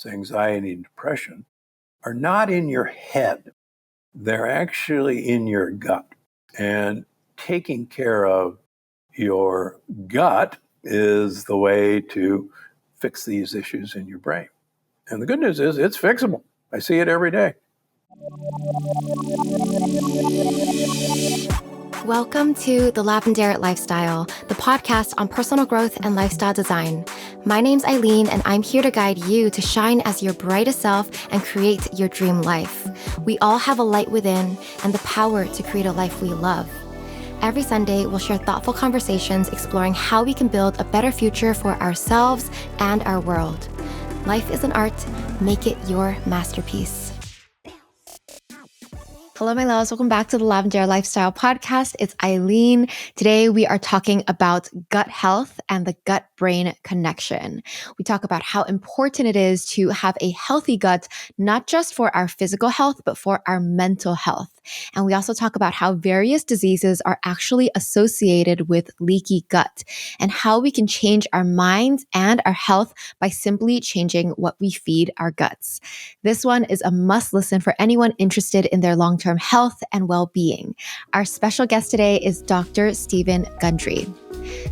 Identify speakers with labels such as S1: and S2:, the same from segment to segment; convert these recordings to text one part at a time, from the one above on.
S1: anxiety and depression, are not in your head. They're actually in your gut. And taking care of your gut is the way to fix these issues in your brain. And the good news is it's fixable. I see it every day.
S2: Welcome to the Lavendaire Lifestyle, the podcast on personal growth and lifestyle design. My name's Eileen, and I'm here to guide you to shine as your brightest self and create your dream life. We all have a light within and the power to create a life we love. Every Sunday, we'll share thoughtful conversations exploring how we can build a better future for ourselves and our world. Life is an art. Make it your masterpiece. Hello, my loves. Welcome back to the Lavendaire Lifestyle Podcast. It's Eileen. Today, we are talking about gut health and the gut-brain connection. We talk about how important it is to have a healthy gut, not just for our physical health, but for our mental health. And we also talk about how various diseases are actually associated with leaky gut and how we can change our minds and our health by simply changing what we feed our guts. This one is a must listen for anyone interested in their long-term health and well-being. Our special guest today is Dr. Stephen Gundry.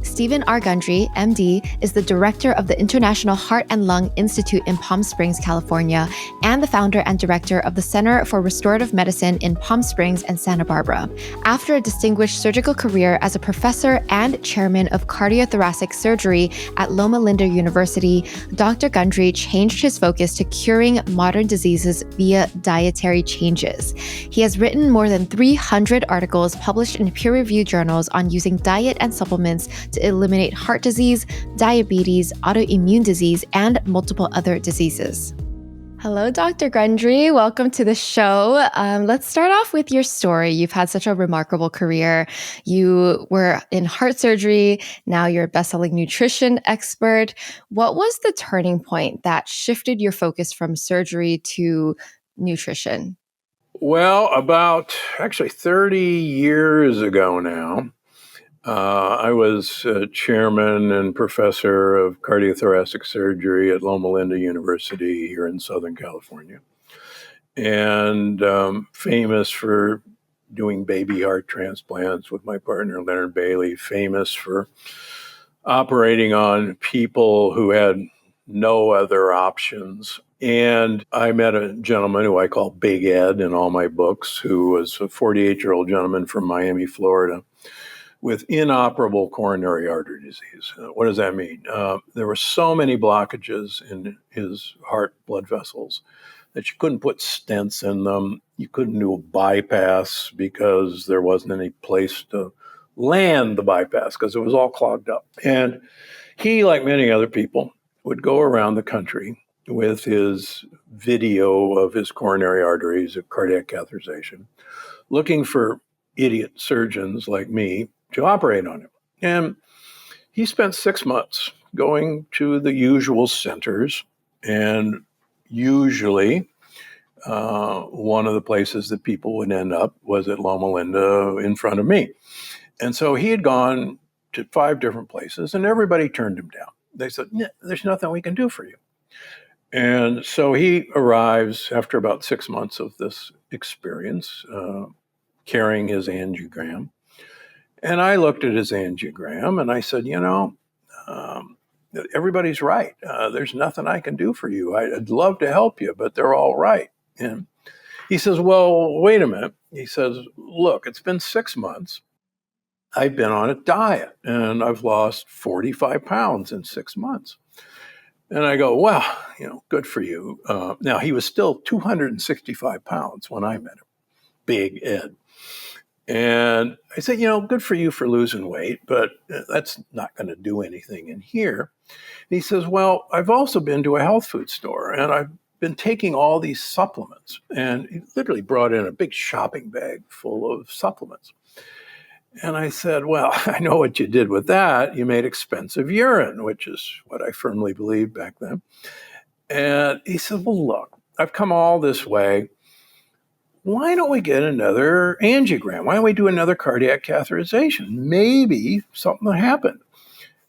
S2: Stephen R. Gundry, MD, is the director of the International Heart and Lung Institute in Palm Springs, California, and the founder and director of the Center for Restorative Medicine in Palm Springs and Santa Barbara. After a distinguished surgical career as a professor and chairman of cardiothoracic surgery at Loma Linda University, Dr. Gundry changed his focus to curing modern diseases via dietary changes. He has written more than 300 articles published in peer-reviewed journals on using diet and supplements to eliminate heart disease, diabetes, autoimmune disease, and multiple other diseases. Hello, Dr. Gundry. Welcome to the show. Let's start off with your story. You've had such a remarkable career. You were in heart surgery. Now you're a best-selling nutrition expert. What was the turning point that shifted your focus from surgery to nutrition?
S1: Well, about actually 30 years ago now, I was chairman and professor of cardiothoracic surgery at Loma Linda University here in Southern California, and famous for doing baby heart transplants with my partner, Leonard Bailey, famous for operating on people who had no other options. And I met a gentleman who I call Big Ed in all my books, who was a 48-year-old gentleman from Miami, Florida, with inoperable coronary artery disease. What does that mean? There were so many blockages in his heart blood vessels that you couldn't put stents in them. You couldn't do a bypass because there wasn't any place to land the bypass because it was all clogged up. And he, like many other people, would go around the country with his video of his coronary arteries, of cardiac catheterization, looking for idiot surgeons like me to operate on him. And he spent 6 months going to the usual centers, and usually one of the places that people would end up was at Loma Linda in front of me. And so he had gone to 5 different places, and everybody turned him down. They said, there's nothing we can do for you. And so he arrives after about 6 months of this experience, carrying his angiogram. And I looked at his angiogram and I said, everybody's right. There's nothing I can do for you. I'd love to help you, but they're all right. And he says, well, wait a minute. He says, look, it's been 6 months. I've been on a diet and I've lost 45 pounds in 6 months. And I go, well, good for you. Now, he was still 265 pounds when I met him, Big Ed. And I said, good for you for losing weight, but that's not going to do anything in here. And he says, well, I've also been to a health food store and I've been taking all these supplements. And he literally brought in a big shopping bag full of supplements. And I said, well, I know what you did with that. You made expensive urine, which is what I firmly believed back then. And he said, well, look, I've come all this way. Why don't we get another angiogram? Why don't we do another cardiac catheterization? Maybe something will happen.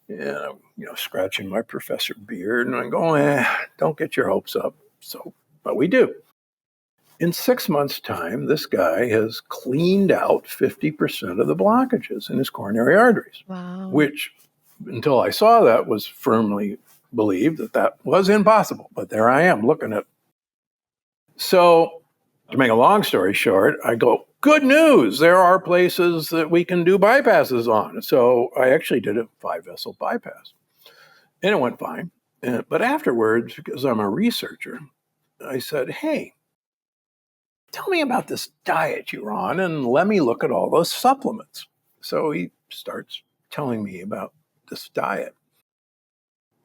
S1: And I'm, scratching my professor beard, and I go, don't get your hopes up. So, but we do. In 6 months' time, this guy has cleaned out 50% of the blockages in his coronary arteries,
S2: Wow.
S1: which, until I saw that, was firmly believed that was impossible. But there I am looking at. So, to make a long story short, I go, good news. There are places that we can do bypasses on. So I actually did a 5-vessel bypass, and it went fine. But afterwards, because I'm a researcher, I said, hey, tell me about this diet you're on and let me look at all those supplements. So he starts telling me about this diet.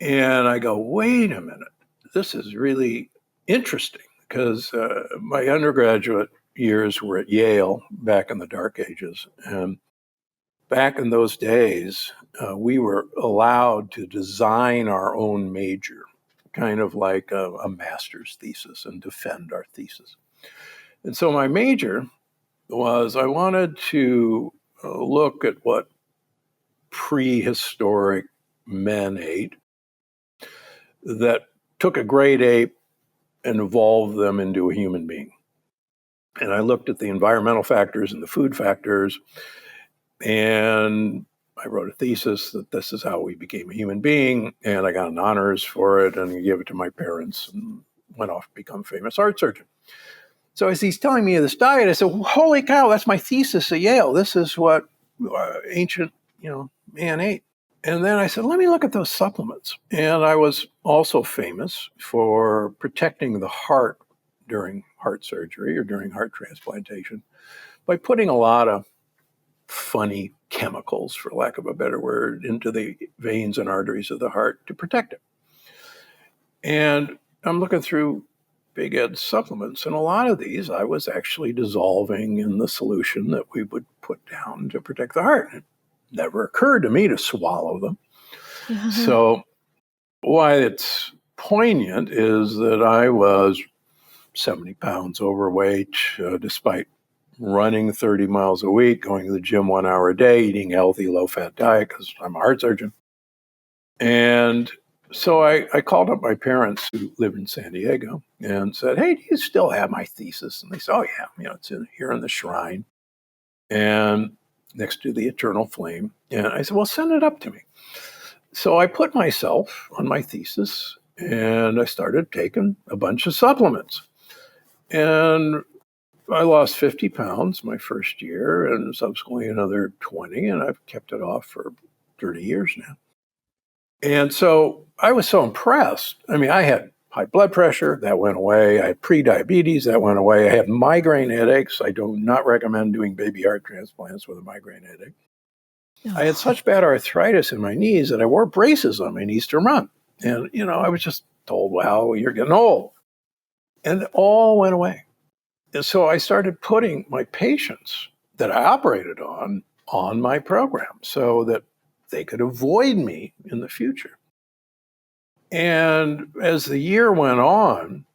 S1: And I go, wait a minute, this is really interesting, because my undergraduate years were at Yale back in the dark ages. And back in those days, we were allowed to design our own major, kind of like a master's thesis, and defend our thesis. And so my major was, I wanted to look at what prehistoric men ate that took a great ape and evolved them into a human being. And I looked at the environmental factors and the food factors, and I wrote a thesis that this is how we became a human being, and I got an honors for it, and I gave it to my parents and went off to become a famous heart surgeon. So as he's telling me of this diet, I said, holy cow, that's my thesis at Yale. This is what ancient, man ate. And then I said, let me look at those supplements. And I was also famous for protecting the heart during heart surgery or during heart transplantation by putting a lot of funny chemicals, for lack of a better word, into the veins and arteries of the heart to protect it. And I'm looking through Big Ed's supplements, and a lot of these I was actually dissolving in the solution that we would put down to protect the heart. It never occurred to me to swallow them. So why it's poignant is that I was 70 pounds overweight, despite running 30 miles a week, going to the gym 1 hour a day, eating a healthy, low-fat diet because I'm a heart surgeon. And so I called up my parents, who live in San Diego, and said, hey, do you still have my thesis? And they said, oh, yeah, it's here in the shrine and next to the eternal flame. And I said, well, send it up to me. So I put myself on my thesis, and I started taking a bunch of supplements. And I lost 50 pounds my first year, and subsequently another 20, and I've kept it off for 30 years now. And so I was so impressed. I mean, I had high blood pressure, that went away. I had pre-diabetes, that went away. I had migraine headaches. I do not recommend doing baby heart transplants with a migraine headache. I had such bad arthritis in my knees that I wore braces on my knees to run. And, I was just told, well, you're getting old. And it all went away. And so I started putting my patients that I operated on my program so that they could avoid me in the future. And as the year went on,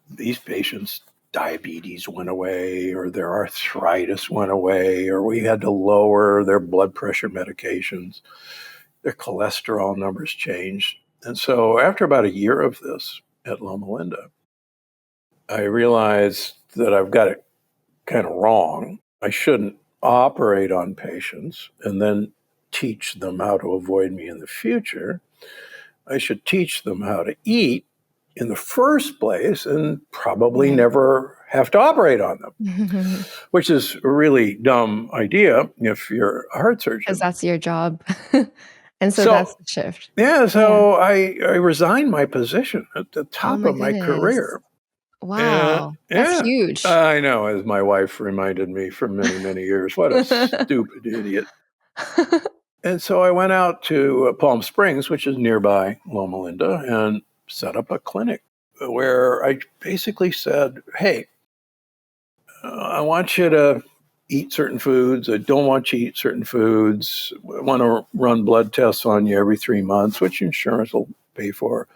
S1: these patients' diabetes went away, or their arthritis went away, or we had to lower their blood pressure medications. Their cholesterol numbers changed. And so after about a year of this at Loma Linda, I realized that I've got it kind of wrong. I shouldn't operate on patients and then teach them how to avoid me in the future. I should teach them how to eat in the first place and probably never have to operate on them, which is a really dumb idea if you're a heart surgeon.
S2: Because that's your job. And so that's the shift.
S1: Yeah, so I resigned my position at the top of my career.
S2: Wow, that's huge.
S1: I know, as my wife reminded me for many, many years, what a stupid idiot. And so I went out to Palm Springs, which is nearby Loma Linda, and set up a clinic where I basically said, hey, I want you to eat certain foods. I don't want you to eat certain foods. I want to run blood tests on you every 3 months, which insurance will pay for.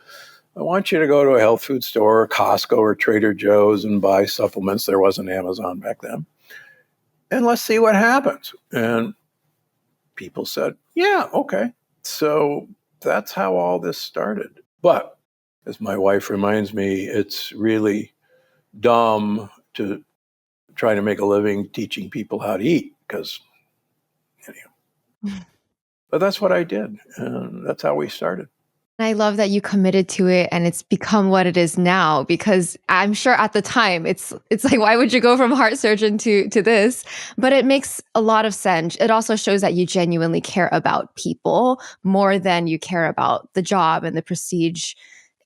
S1: I want you to go to a health food store, Costco or Trader Joe's, and buy supplements. There wasn't Amazon back then. And let's see what happens. And people said, yeah, okay. So that's how all this started. But as my wife reminds me, it's really dumb to try to make a living teaching people how to eat because, but that's what I did. And that's how we started.
S2: I love that you committed to it and it's become what it is now, because I'm sure at the time it's like, why would you go from heart surgeon to this? But it makes a lot of sense. It also shows that you genuinely care about people more than you care about the job and the prestige.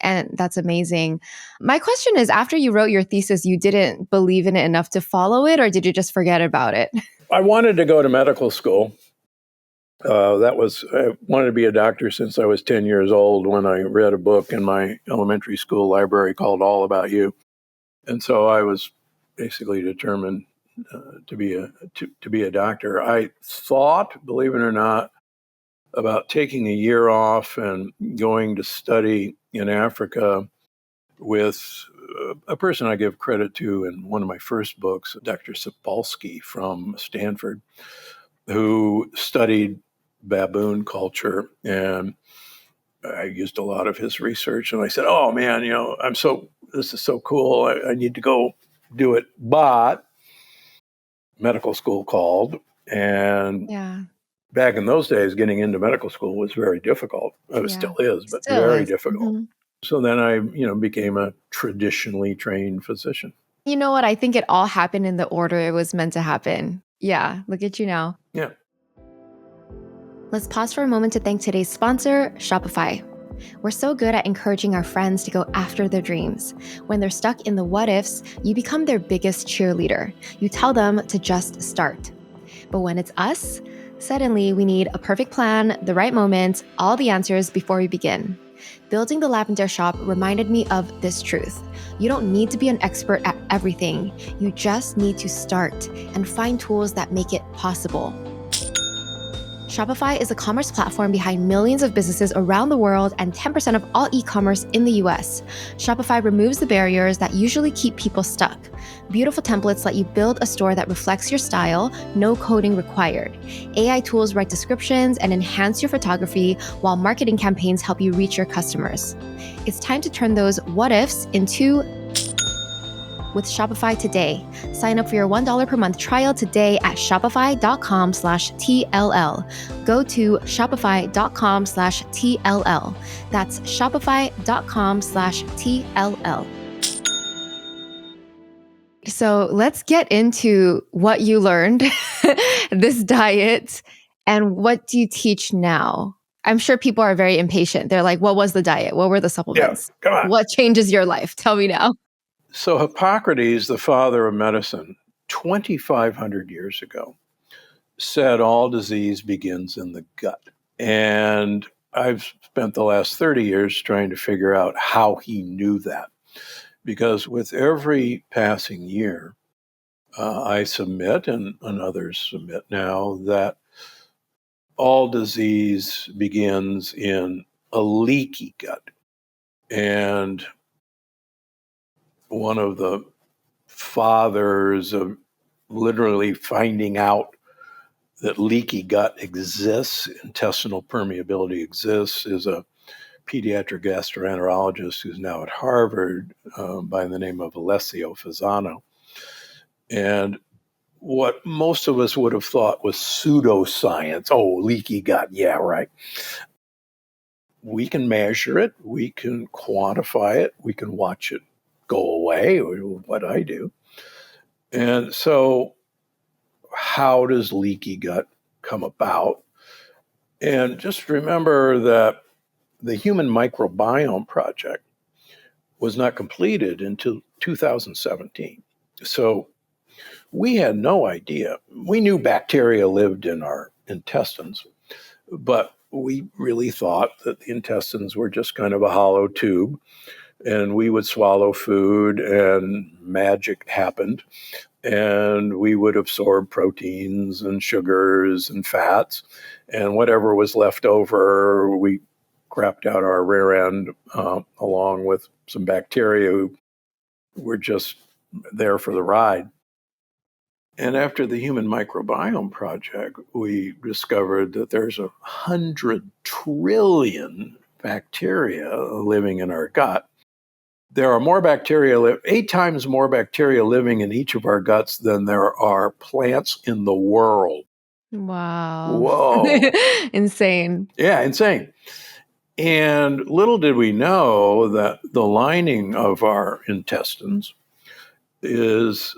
S2: And that's amazing. My question is, after you wrote your thesis, you didn't believe in it enough to follow it, or did you just forget about it?
S1: I wanted to go to medical school. I wanted to be a doctor since I was 10 years old when I read a book in my elementary school library called All About You. And so I was basically determined to be a doctor. I thought, believe it or not, about taking a year off and going to study in Africa with a person I give credit to in one of my first books, Dr. Sapolsky from Stanford, who studied baboon culture, and I used a lot of his research. And I said, "Oh man, this is so cool. I need to go do it." But medical school called, and
S2: Yeah.
S1: back in those days, getting into medical school was very difficult. It
S2: Yeah.
S1: still is, but
S2: Still
S1: very
S2: is.
S1: difficult.
S2: Mhm.
S1: So then I, became a traditionally trained physician.
S2: You know what? I think it all happened in the order it was meant to happen. Yeah. Look at you now.
S1: Yeah.
S2: Let's pause for a moment to thank today's sponsor, Shopify. We're so good at encouraging our friends to go after their dreams. When they're stuck in the what ifs, you become their biggest cheerleader. You tell them to just start. But when it's us, suddenly we need a perfect plan, the right moment, all the answers before we begin. Building the Lavendaire shop reminded me of this truth. You don't need to be an expert at everything. You just need to start and find tools that make it possible. Shopify is a commerce platform behind millions of businesses around the world and 10% of all e-commerce in the US. Shopify removes the barriers that usually keep people stuck. Beautiful templates let you build a store that reflects your style, no coding required. AI tools write descriptions and enhance your photography, while marketing campaigns help you reach your customers. It's time to turn those what ifs into with Shopify today. Sign up for your $1 per month trial today at shopify.com/TLL. Go to shopify.com/TLL. That's shopify.com/TLL. So let's get into what you learned, this diet, and what do you teach now? I'm sure people are very impatient. They're like, what was the diet? What were the supplements?
S1: Come on.
S2: What changes your life? Tell me now.
S1: So Hippocrates, the father of medicine, 2,500 years ago, said all disease begins in the gut. And I've spent the last 30 years trying to figure out how he knew that. Because with every passing year, I submit, and others submit now, that all disease begins in a leaky gut. And one of the fathers of literally finding out that leaky gut exists, intestinal permeability exists, is a pediatric gastroenterologist who's now at Harvard by the name of Alessio Fasano. And what most of us would have thought was pseudoscience, oh, leaky gut, yeah, right. We can measure it, we can quantify it, we can watch it go away, or what I do. And so how does leaky gut come about? And just remember that the Human Microbiome Project was not completed until 2017. So we had no idea. We knew bacteria lived in our intestines, but we really thought that the intestines were just kind of a hollow tube, and we would swallow food and magic happened. And we would absorb proteins and sugars and fats, and whatever was left over, we crapped out our rear end along with some bacteria who were just there for the ride. And after the Human Microbiome Project, we discovered that there's 100 trillion bacteria living in our gut. There are more bacteria, 8 times more bacteria living in each of our guts than there are plants in the world.
S2: Wow.
S1: Whoa.
S2: Insane.
S1: Yeah, insane. And little did we know that the lining of our intestines is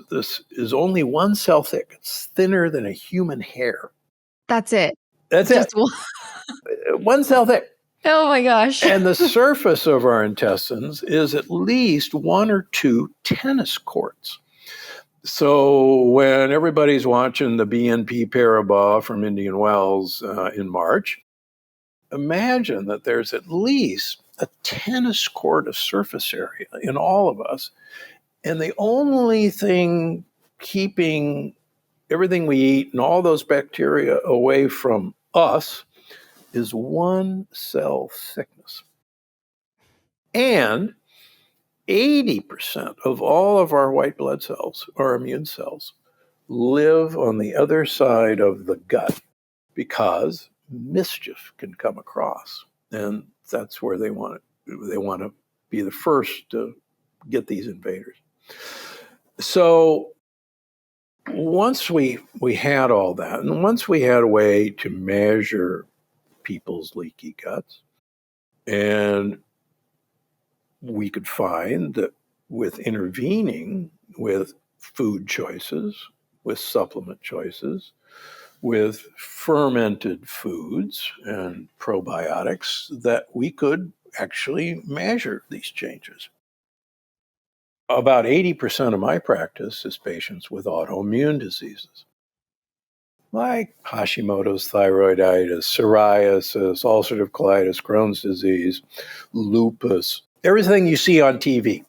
S1: only one cell thick. It's thinner than a human hair.
S2: That's it.
S1: That's
S2: Just
S1: it. One cell thick.
S2: oh my gosh.
S1: And the surface of our intestines is at least 1 or 2 tennis courts. So when everybody's watching the BNP Paribas from Indian Wells in March, imagine that there's at least a tennis court of surface area in all of us. And the only thing keeping everything we eat and all those bacteria away from us is 1 cell thickness. And 80% of all of our white blood cells, our immune cells, live on the other side of the gut because mischief can come across. And that's where they want it. They want to be the first to get these invaders. So once we had all that, and once we had a way to measure people's leaky guts, and we could find that with intervening with food choices, with supplement choices, with fermented foods and probiotics, that we could actually measure these changes. About 80% of my practice is patients with autoimmune diseases, like Hashimoto's thyroiditis, psoriasis, ulcerative colitis, Crohn's disease, lupus, everything you see on TV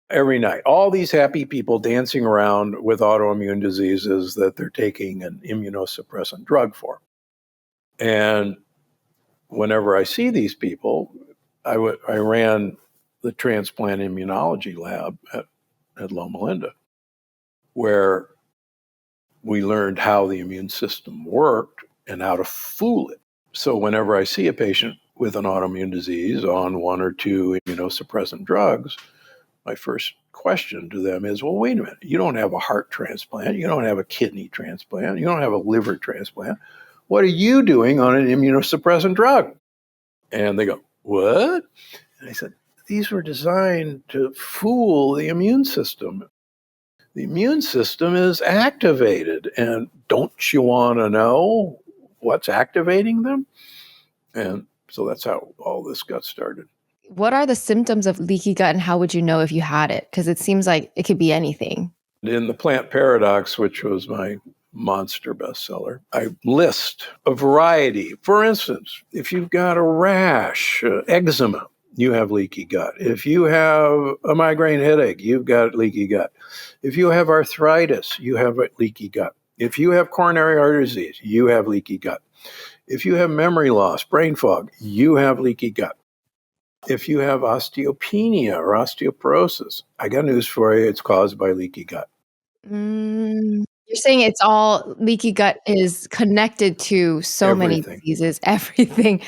S1: every night. All these happy people dancing around with autoimmune diseases that they're taking an immunosuppressant drug for. And whenever I see these people, I ran the transplant immunology lab at Loma Linda, where we learned how the immune system worked and how to fool it. So whenever I see a patient with an autoimmune disease on 1 or 2 immunosuppressant drugs, my first question to them is, well, wait a minute, you don't have a heart transplant, you don't have a kidney transplant, you don't have a liver transplant. What are you doing on an immunosuppressant drug? And they go, what? And I said, these were designed to fool the immune system. The immune system is activated, and don't you want to know what's activating them? And so that's how all this got started.
S2: What are the symptoms of leaky gut and how would you know if you had it? Because it seems like it could be anything.
S1: In The Plant Paradox, which was my monster bestseller, I list a variety. For instance, if you've got a rash, eczema, you have leaky gut. If you have a migraine headache, you've got leaky gut. If you have arthritis, you have a leaky gut. If you have coronary artery disease, you have leaky gut. If you have memory loss, brain fog, you have leaky gut. If you have osteopenia or osteoporosis, I got news for you, it's caused by leaky gut.
S2: You're saying it's all leaky gut is connected to so many
S1: Everything.
S2: diseases, everything.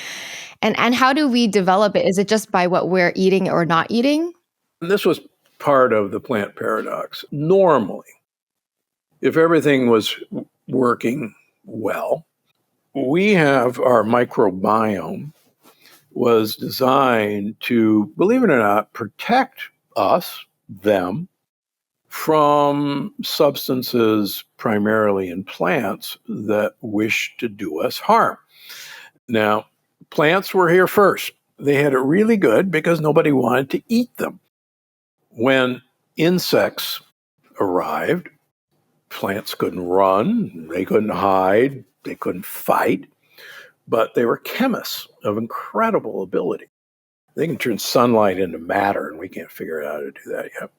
S2: And how do we develop it? Is it just by what we're eating or not eating?
S1: And this was part of the plant paradox. Normally, if everything was working well, we have our microbiome was designed to, believe it or not, protect us, them, from substances primarily in plants that wish to do us harm. Now, plants were here first. They had it really good because nobody wanted to eat them. When insects arrived, plants couldn't run, they couldn't hide, they couldn't fight, but they were chemists of incredible ability. They can turn sunlight into matter, and we can't figure out how to do that yet.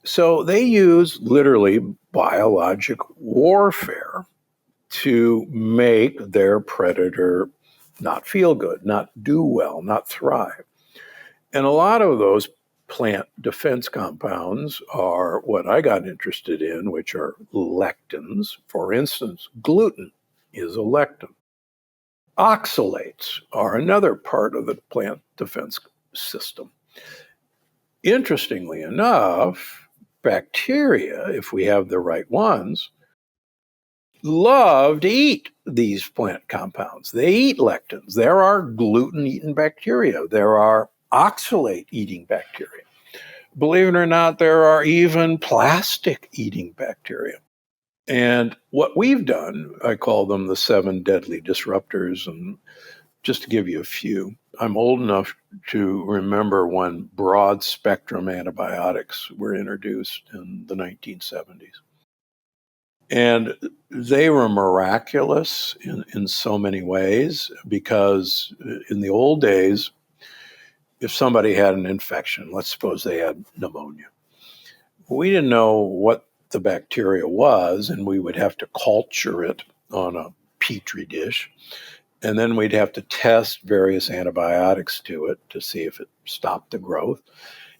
S1: So they use literally biologic warfare to make their predator not feel good, not do well, not thrive. And a lot of those plant defense compounds are what I got interested in, which are lectins. For instance, gluten is a lectin. Oxalates are another part of the plant defense system. Interestingly enough, bacteria, if we have the right ones, love to eat these plant compounds. They eat lectins. There are gluten-eating bacteria. There are oxalate-eating bacteria. Believe it or not, there are even plastic-eating bacteria. And what we've done, I call them the 7 deadly disruptors. And just to give you a few, I'm old enough to remember when broad spectrum antibiotics were introduced in the 1970s. And they were miraculous in so many ways, because in the old days, if somebody had an infection, let's suppose they had pneumonia, we didn't know what the bacteria was, and we would have to culture it on a petri dish. And then we'd have to test various antibiotics to it to see if it stopped the growth.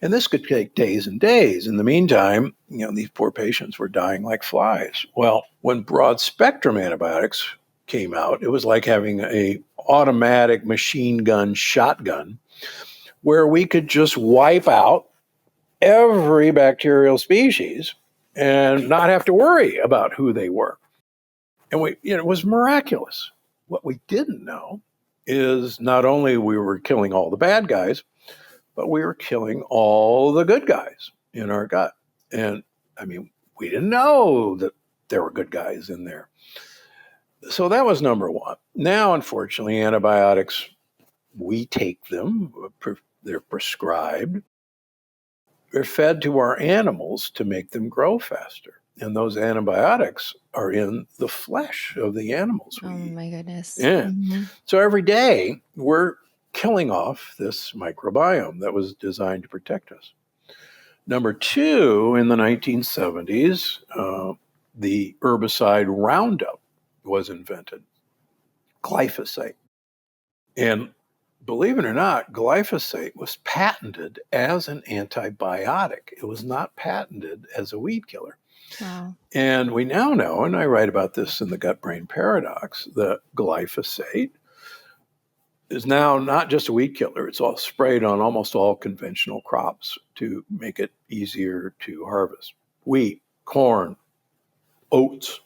S1: And this could take days and days. In the meantime, these poor patients were dying like flies. Well, when broad spectrum antibiotics came out, it was like having a automatic machine gun shotgun where we could just wipe out every bacterial species and not have to worry about who they were. And it was miraculous. What we didn't know is not only we were killing all the bad guys, but we were killing all the good guys in our gut. And we didn't know that there were good guys in there. So that was number one. Now, unfortunately, antibiotics, we take them, they're prescribed. They're fed to our animals to make them grow faster. And those antibiotics are in the flesh of the animals we eat.
S2: My goodness.
S1: Yeah.
S2: Mm-hmm.
S1: So every day we're killing off this microbiome that was designed to protect us. Number two, in the 1970s, the herbicide Roundup was invented, glyphosate. And believe it or not, glyphosate was patented as an antibiotic. It was not patented as a weed killer.
S2: Wow.
S1: And we now know, and I write about this in the gut-brain paradox, that glyphosate is now not just a weed killer. It's all sprayed on almost all conventional crops to make it easier to harvest. Wheat, corn, oats,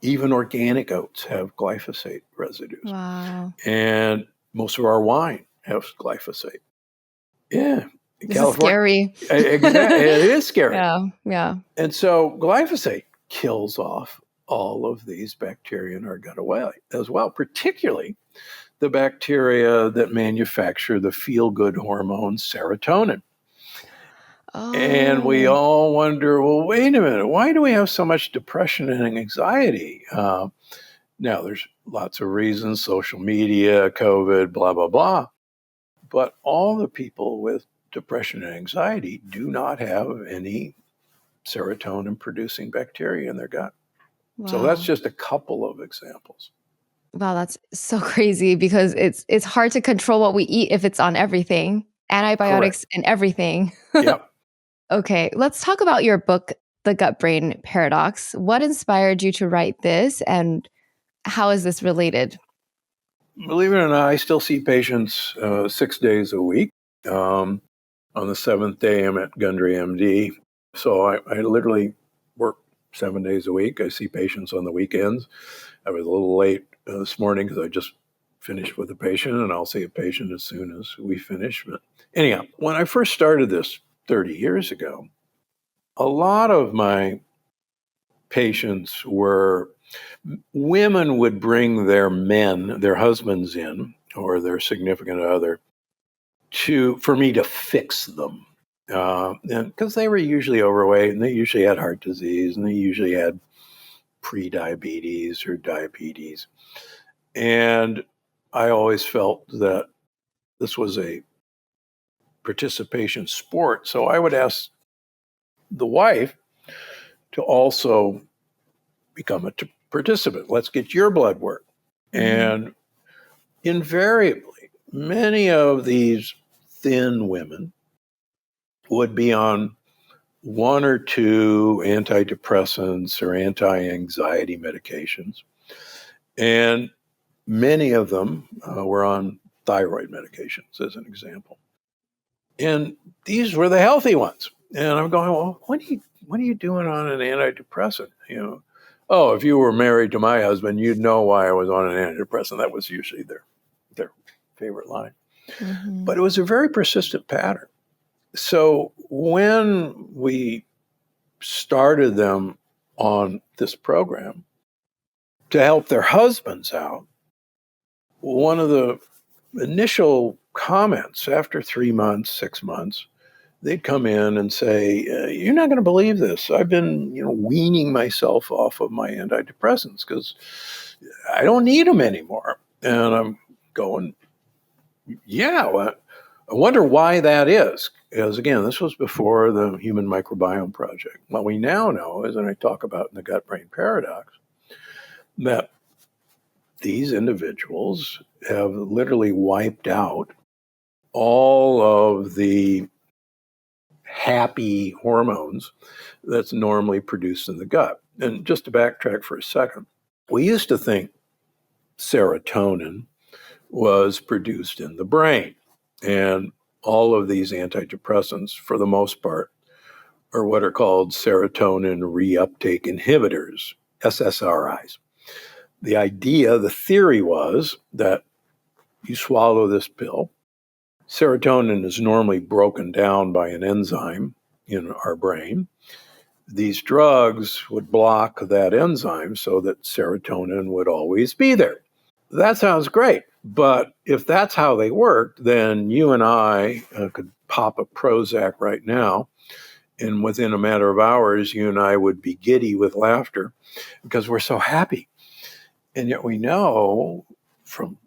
S1: even organic oats have glyphosate residues.
S2: Wow.
S1: And most of our wine has glyphosate. Yeah.
S2: This is scary.
S1: Exactly. It is scary.
S2: Yeah.
S1: And so glyphosate kills off all of these bacteria in our gut as well, particularly the bacteria that manufacture the feel-good hormone serotonin.
S2: Oh.
S1: And we all wonder, well, wait a minute, why do we have so much depression and anxiety? Now, there's lots of reasons, social media, COVID, blah, blah, blah. But all the people with depression and anxiety do not have any serotonin-producing bacteria in their gut.
S2: Wow.
S1: So that's just a couple of examples.
S2: Wow, that's so crazy, because it's hard to control what we eat if it's on everything. Antibiotics and everything.
S1: Yep.
S2: Okay, let's talk about your book, The Gut-Brain Paradox. What inspired you to write this, and how is this related?
S1: Believe it or not, I still see patients 6 days a week. On the 7th day, I'm at Gundry, MD. So I literally work 7 days a week. I see patients on the weekends. I was a little late this morning because I just finished with a patient, and I'll see a patient as soon as we finish. But anyhow, when I first started this 30 years ago, a lot of my patients were women would bring their men, their husbands in, or their significant other, for me to fix them. Because they were usually overweight, and they usually had heart disease, and they usually had pre-diabetes or diabetes. And I always felt that this was a participation sport. So I would ask the wife to also become a participant. Let's get your blood work. Mm-hmm. And invariably, many of these thin women would be on one or two antidepressants or anti-anxiety medications. And many of them were on thyroid medications, as an example. And these were the healthy ones. And I'm going, well, what are you doing on an antidepressant? Oh, if you were married to my husband, you'd know why I was on an antidepressant. That was usually their favorite line.
S2: Mm-hmm.
S1: But it was a very persistent pattern. So when we started them on this program to help their husbands out, one of the initial comments after 3 months, 6 months, they'd come in and say, you're not going to believe this. I've been, weaning myself off of my antidepressants because I don't need them anymore. And I'm going, yeah, well, I wonder why that is. Because again, this was before the Human Microbiome Project. What we now know is, and I talk about in the gut-brain paradox, that these individuals have literally wiped out all of the happy hormones that's normally produced in the gut. And just to backtrack for a second, we used to think serotonin was produced in the brain. And all of these antidepressants, for the most part, are what are called serotonin reuptake inhibitors, SSRIs. The theory was that you swallow this pill. Serotonin is normally broken down by an enzyme in our brain. These drugs would block that enzyme so that serotonin would always be there. That sounds great. But if that's how they worked, then you and I could pop a Prozac right now, and within a matter of hours, you and I would be giddy with laughter because we're so happy. And yet we know from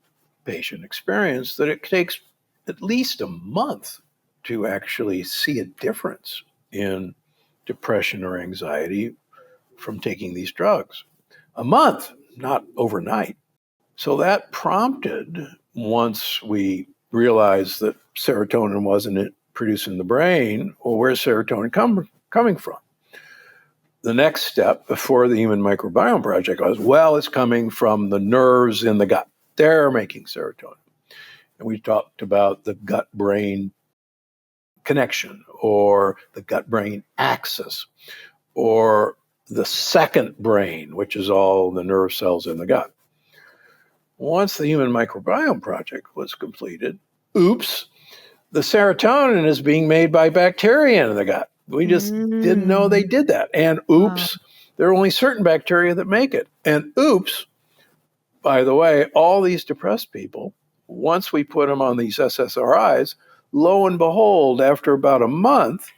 S1: patient experience that it takes at least a month to actually see a difference in depression or anxiety from taking these drugs. A month, not overnight. So that prompted, once we realized that serotonin wasn't produced in the brain, well, where's serotonin coming from? The next step before the Human Microbiome Project was, well, it's coming from the nerves in the gut. They're making serotonin. And we talked about the gut-brain connection, or the gut-brain axis, or the second brain, which is all the nerve cells in the gut. Once the Human Microbiome Project was completed, oops, the serotonin is being made by bacteria in the gut. We just didn't know they did that. And oops, there are only certain bacteria that make it. And oops, by the way, all these depressed people, once we put them on these SSRIs, lo and behold, after about a month,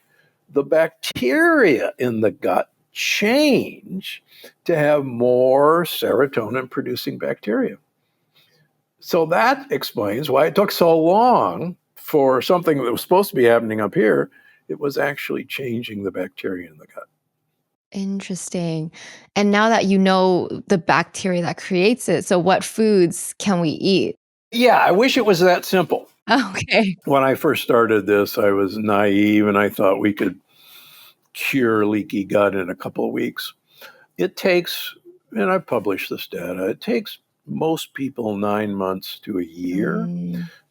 S1: the bacteria in the gut change to have more serotonin producing bacteria. So that explains why it took so long for something that was supposed to be happening up here. It was actually changing the bacteria in the gut.
S2: Interesting. And now that you know the bacteria that creates it, so what foods can we eat?
S1: Yeah, I wish it was that simple.
S2: Okay.
S1: When I first started this, I was naive and I thought we could cure leaky gut in a couple of weeks. It takes, and I've published this data, it takes most people 9 months to a year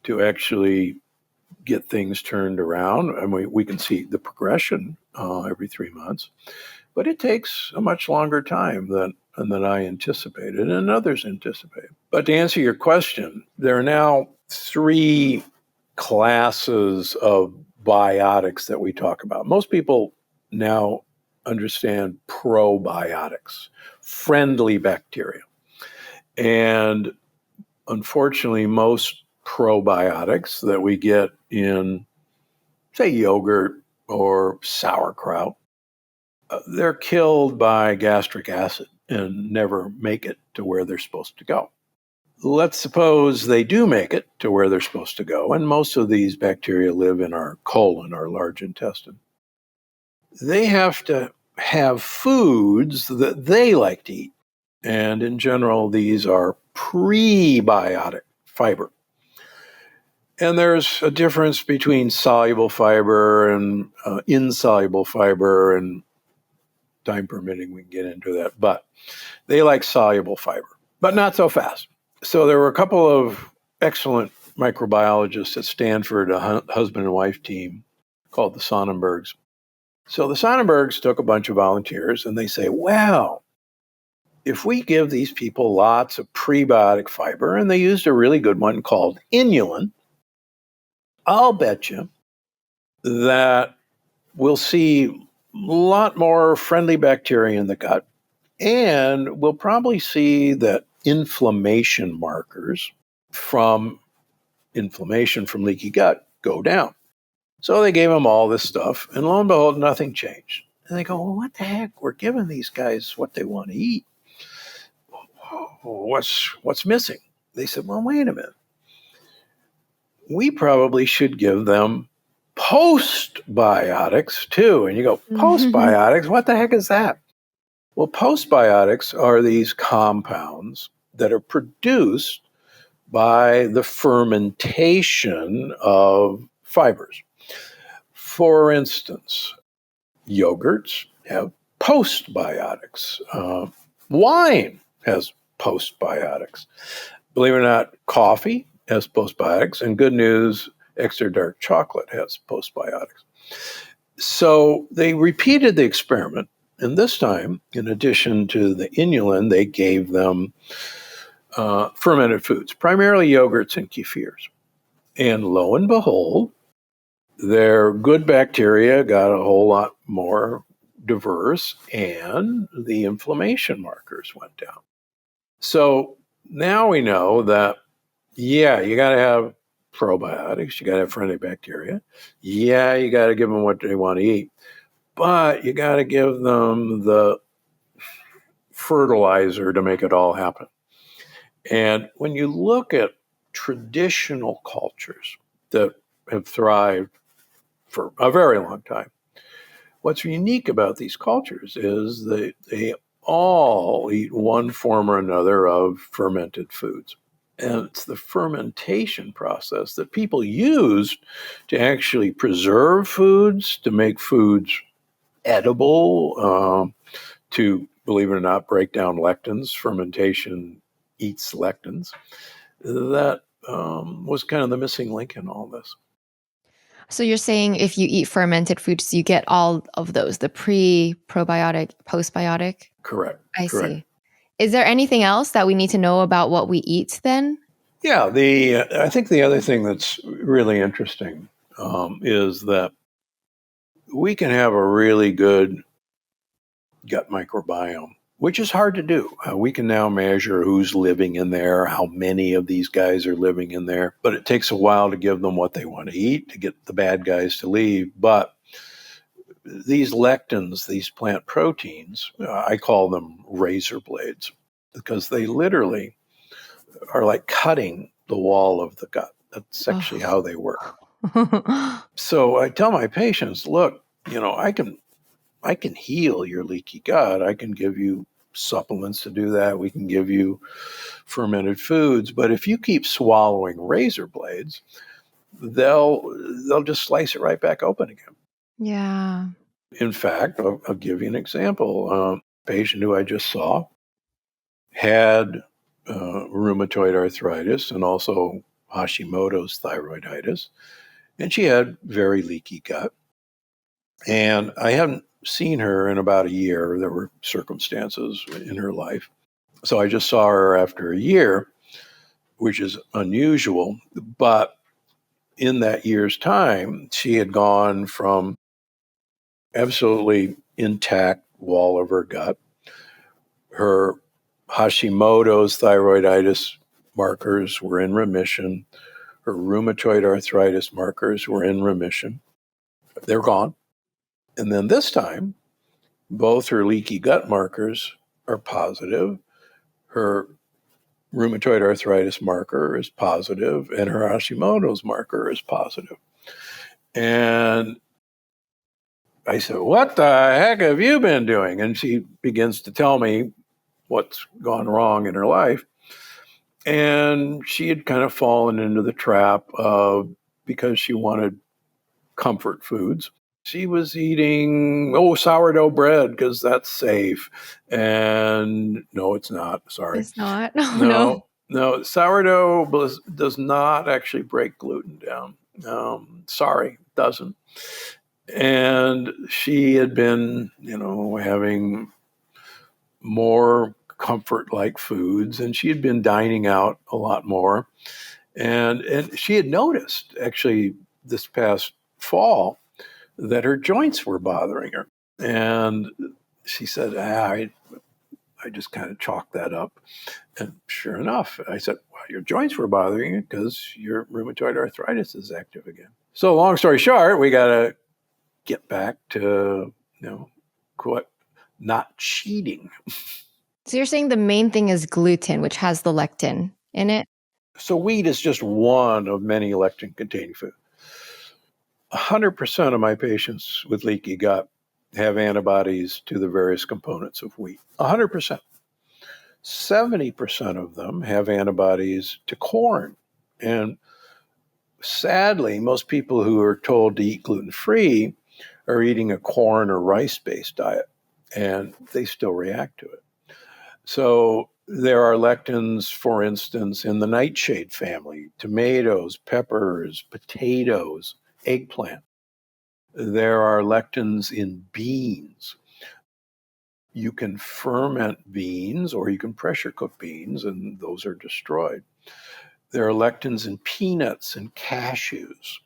S1: to actually get things turned around. And we can see the progression every 3 months. But it takes a much longer time than I anticipated and others anticipated. But to answer your question, there are now 3 classes of biotics that we talk about. Most people now understand probiotics, friendly bacteria. And unfortunately, most probiotics that we get in, say, yogurt or sauerkraut, they're killed by gastric acid and never make it to where they're supposed to go. Let's suppose they do make it to where they're supposed to go, and most of these bacteria live in our colon, our large intestine. They have to have foods that they like to eat. And in general, these are prebiotic fiber. And there's a difference between soluble fiber and insoluble fiber, and time permitting, we can get into that. But they like soluble fiber, but not so fast. So there were a couple of excellent microbiologists at Stanford, a husband and wife team called the Sonnenbergs. So the Sonnenbergs took a bunch of volunteers and they say, wow, if we give these people lots of prebiotic fiber, and they used a really good one called inulin, I'll bet you that we'll see a lot more friendly bacteria in the gut, and we'll probably see that inflammation markers from inflammation from leaky gut go down. So they gave them all this stuff, and lo and behold, nothing changed. And they go, well, what the heck? We're giving these guys what they want to eat. What's missing? They said, well, wait a minute. We probably should give them postbiotics too. And you go, postbiotics? What the heck is that? Well, postbiotics are these compounds that are produced by the fermentation of fibers. For instance, yogurts have postbiotics. Wine has postbiotics. Believe it or not, coffee has postbiotics, and good news, extra dark chocolate has postbiotics. So they repeated the experiment, and this time, in addition to the inulin, they gave them fermented foods, primarily yogurts and kefirs. And lo and behold, their good bacteria got a whole lot more diverse, and the inflammation markers went down. So now we know that, yeah, you got to have probiotics, you got to have friendly bacteria. Yeah, you got to give them what they want to eat, but you got to give them the fertilizer to make it all happen. And when you look at traditional cultures that have thrived for a very long time, what's unique about these cultures is they all eat one form or another of fermented foods. And it's the fermentation process that people use to actually preserve foods, to make foods edible, to, believe it or not, break down lectins. Fermentation eats lectins. That was kind of the missing link in all this.
S2: So you're saying if you eat fermented foods, you get all of those, the pre, probiotic, postbiotic?
S1: Correct.
S2: I
S1: Correct.
S2: see. Is there anything else that we need to know about what we eat then?
S1: Yeah, I think the other thing that's really interesting is that we can have a really good gut microbiome, which is hard to do. We can now measure who's living in there, how many of these guys are living in there, but it takes a while to give them what they want to eat, to get the bad guys to leave. But these lectins, these plant proteins, I call them razor blades because they literally are like cutting the wall of the gut. That's actually how they work. So I tell my patients, look, I can heal your leaky gut. I can give you supplements to do that. We can give you fermented foods, but if you keep swallowing razor blades, they'll just slice it right back open again.
S2: Yeah.
S1: In fact, I'll give you an example. A patient who I just saw had rheumatoid arthritis and also Hashimoto's thyroiditis, and she had very leaky gut. And I hadn't seen her in about a year. There were circumstances in her life. So I just saw her after a year, which is unusual. But in that year's time, she had gone from absolutely intact wall of her gut. Her Hashimoto's thyroiditis markers were in remission. Her rheumatoid arthritis markers were in remission. They're gone. And then this time, both her leaky gut markers are positive. Her rheumatoid arthritis marker is positive, and her Hashimoto's marker is positive. And I said, what the heck have you been doing? And she begins to tell me what's gone wrong in her life. And she had kind of fallen into the trap because she wanted comfort foods. She was eating, sourdough bread because that's safe. And no, it's not. Sorry.
S2: It's not. Oh, no.
S1: No, sourdough does not actually break gluten down. Sorry, doesn't. And she had been, having more comfort-like foods, and she had been dining out a lot more. And she had noticed, actually, this past fall, that her joints were bothering her. And she said, I just kind of chalked that up. And sure enough, I said, well, your joints were bothering you because your rheumatoid arthritis is active again. So long story short, we got to get back to, quote, not cheating.
S2: So you're saying the main thing is gluten, which has the lectin in it?
S1: So wheat is just one of many lectin-containing foods. 100% of my patients with leaky gut have antibodies to the various components of wheat. 100%. 70% of them have antibodies to corn. And sadly, most people who are told to eat gluten-free are eating a corn or rice-based diet, and they still react to it. So there are lectins, for instance, in the nightshade family: tomatoes, peppers, potatoes, eggplant. There are lectins in beans. You can ferment beans or you can pressure cook beans, and those are destroyed. There are lectins in peanuts and cashews.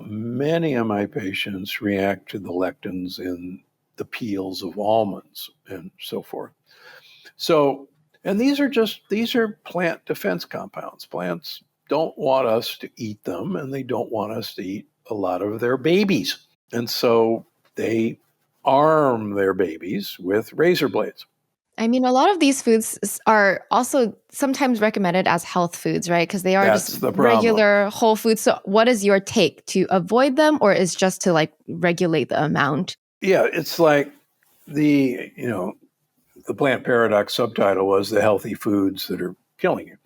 S1: Many of my patients react to the lectins in the peels of almonds and so forth. So, and these are plant defense compounds. Plants don't want us to eat them, and they don't want us to eat a lot of their babies. And so they arm their babies with razor blades.
S2: I mean, a lot of these foods are also sometimes recommended as health foods, right? Because they are
S1: That's
S2: just
S1: the problem.
S2: regular whole foods. So what is your take? To avoid them, or is just to like regulate the amount?
S1: Yeah, it's like the plant paradox subtitle was the healthy foods that are killing you.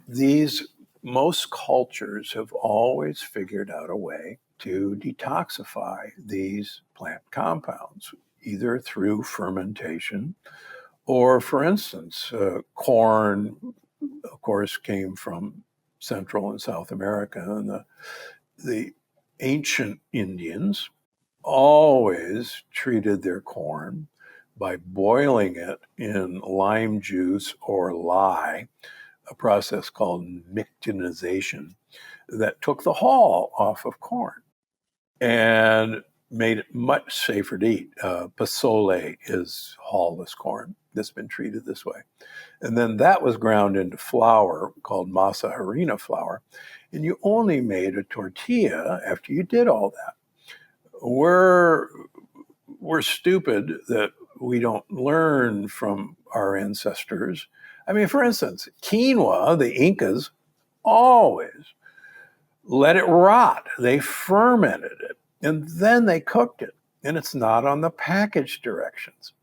S1: Most cultures have always figured out a way to detoxify these plant compounds, either through fermentation or, for instance, corn, of course, came from Central and South America, and the ancient Indians always treated their corn by boiling it in lime juice or lye, a process called mictonization that took the hull off of corn and made it much safer to eat. Pozole is hull-less corn that's been treated this way. And then that was ground into flour called masa harina flour, and you only made a tortilla after you did all that. We're stupid that we don't learn from our ancestors. I mean, for instance, quinoa, the Incas always let it rot. They fermented it and then they cooked it. And it's not on the package directions.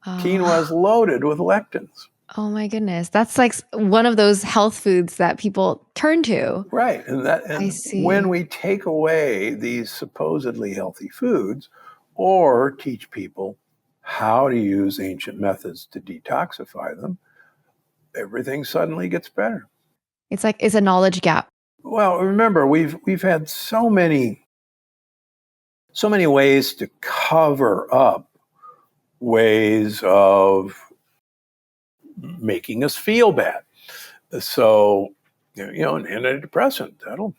S1: Quinoa is loaded with lectins.
S2: Oh my goodness. That's like one of those health foods that people turn to.
S1: Right. And
S2: see.
S1: when we take away these supposedly healthy foods or teach people how to use ancient methods to detoxify them, everything suddenly gets better.
S2: It's like it's a knowledge gap.
S1: Well, remember, we've had so many ways to cover up ways of making us feel bad. So, an antidepressant, that'll